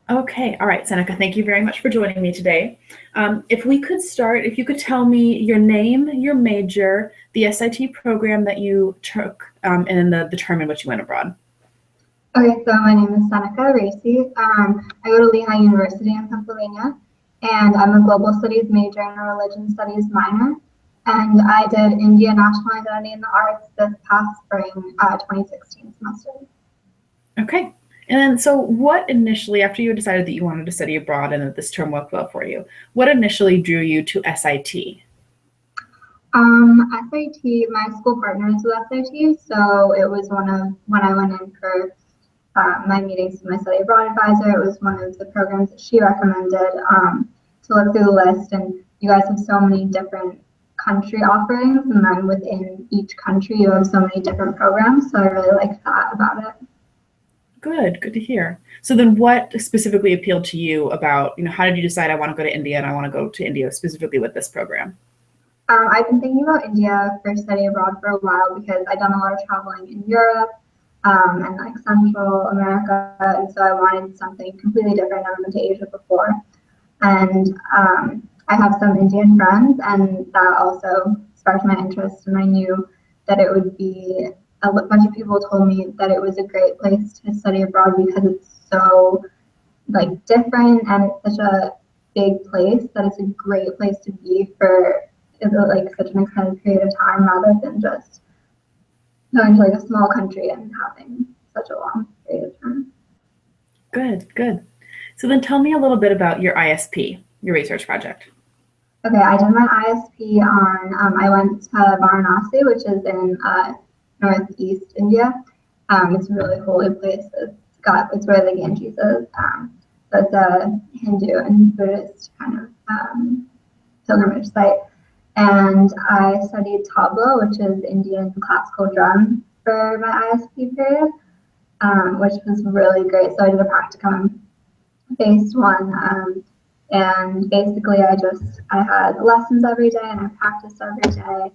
Okay, all right, Seneca, thank you very much for joining me today. If we could start, if you could tell me your name, your major, the SIT program that you took, and then the term in which you went abroad. Okay, so my name is Seneca Rasey. I go to Lehigh University in Pennsylvania, and I'm a global studies major and a religion studies minor. And I did India National Identity in the Arts this past spring, 2016 semester. Okay, and then so what initially, after you decided that you wanted to study abroad and that this term worked well for you, what initially drew you to SIT? SIT, my school partners with SIT, so it was one of, when I went in for my meetings with my study abroad advisor, it was one of the programs that she recommended to look through the list. And you guys have so many different country offerings, and then within each country you have so many different programs, so I really liked that about it. Good to hear. So then what specifically appealed to you about, how did you decide I want to go to India and I want to go to India specifically with this program? I've been thinking about India for study abroad for a while because I've done a lot of traveling in Europe and like Central America, and so I wanted something completely different. I've been to Asia before, and I have some Indian friends, and that also sparked my interest, and I knew that it would be, a bunch of people told me that it was a great place to study abroad because it's so like different and it's such a big place that it's a great place to be for like such an extended period of time rather than just going to like a small country and having such a long period of time. Good. So then tell me a little bit about your ISP, your research project. Okay, I did my ISP on, I went to Varanasi, which is in northeast India. It's a really holy place. It's where the Ganges is. So it's a Hindu and Buddhist kind of pilgrimage site. And I studied tabla, which is Indian classical drum, for my ISP period, which was really great. So I did a practicum based one. And basically I had lessons every day and I practiced every day.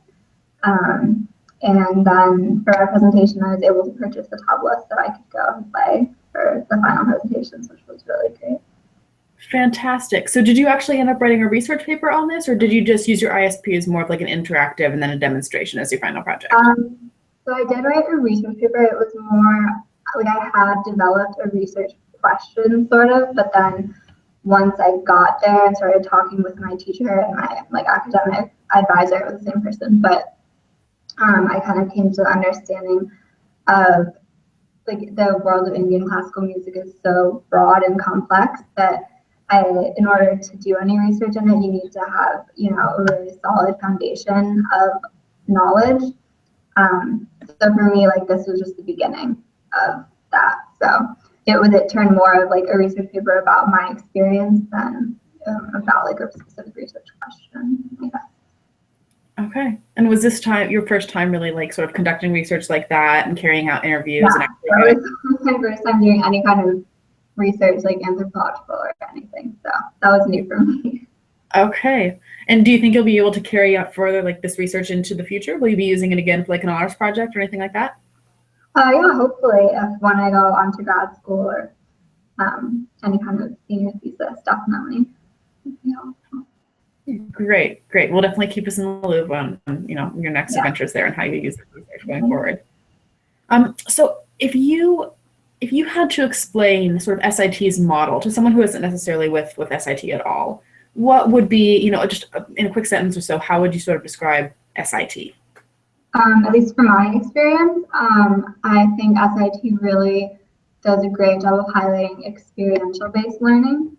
And then for our presentation, I was able to purchase the tabla so I could go and play for the final presentations, which was really great. Fantastic. So did you actually end up writing a research paper on this, or did you just use your ISP as more of like an interactive and then a demonstration as your final project? So I did write a research paper. It was more like I had developed a research question sort of, but then once I got there and started talking with my teacher and my like academic advisor, it was the same person, but I kind of came to the understanding of like the world of Indian classical music is so broad and complex that in order to do any research in it, you need to have, a really solid foundation of knowledge. So for me, like this was just the beginning of that. So it turned more of like a research paper about my experience than about like a specific research question. Yeah. Okay. And was this time your first time really like sort of conducting research like that and carrying out interviews? Yeah, it was my first time doing any kind of research like anthropological or anything. So that was new for me. Okay. And do you think you'll be able to carry out further like this research into the future? Will you be using it again for like an honors project or anything like that? Yeah, hopefully when I go on to grad school or any kind of senior thesis, definitely. Great. We'll definitely keep us in the loop on your next adventures there and how you use the research going forward. So if you had to explain sort of SIT's model to someone who isn't necessarily with SIT at all, what would be, just in a quick sentence or so, how would you sort of describe SIT? At least from my experience, I think SIT really does a great job of highlighting experiential-based learning.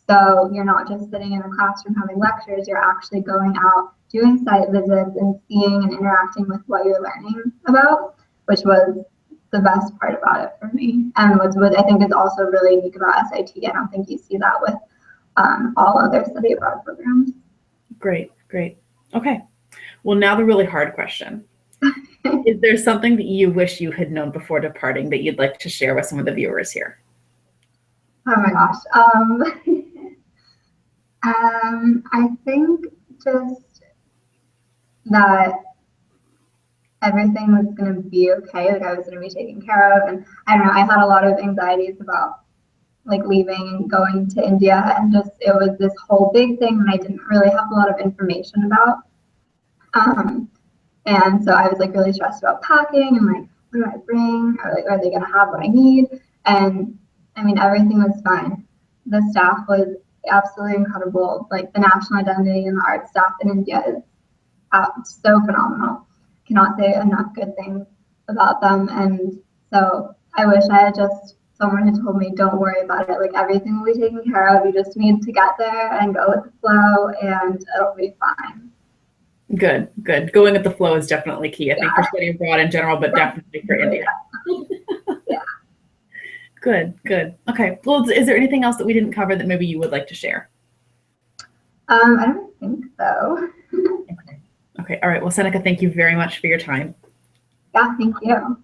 So you're not just sitting in a classroom having lectures, you're actually going out, doing site visits and seeing and interacting with what you're learning about, which was the best part about it for me. And what I think is also really unique about SIT. I don't think you see that with all other study abroad programs. Great. Okay. Well, now the really hard question. Is there something that you wish you had known before departing that you'd like to share with some of the viewers here? Oh my gosh. I think just that everything was going to be okay. Like I was going to be taken care of. And I don't know, I had a lot of anxieties about like leaving and going to India, and just it was this whole big thing that I didn't really have a lot of information about. And so I was like really stressed about packing and like, what do I bring? Or like, are they gonna have what I need? And I mean, everything was fine. The staff was absolutely incredible. Like the national identity and the art staff in India is so phenomenal. Cannot say enough good things about them. And so I wish I had just someone who told me, don't worry about it. Like everything will be taken care of. You just need to get there and go with the flow and it'll be fine. Good, good. Going with the flow is definitely key, I think, for studying abroad in general, but definitely for India. Yeah. Good, good. Okay. Well, is there anything else that we didn't cover that maybe you would like to share? I don't think so. Okay. Okay. All right. Well, Seneca, thank you very much for your time. Yeah, thank you.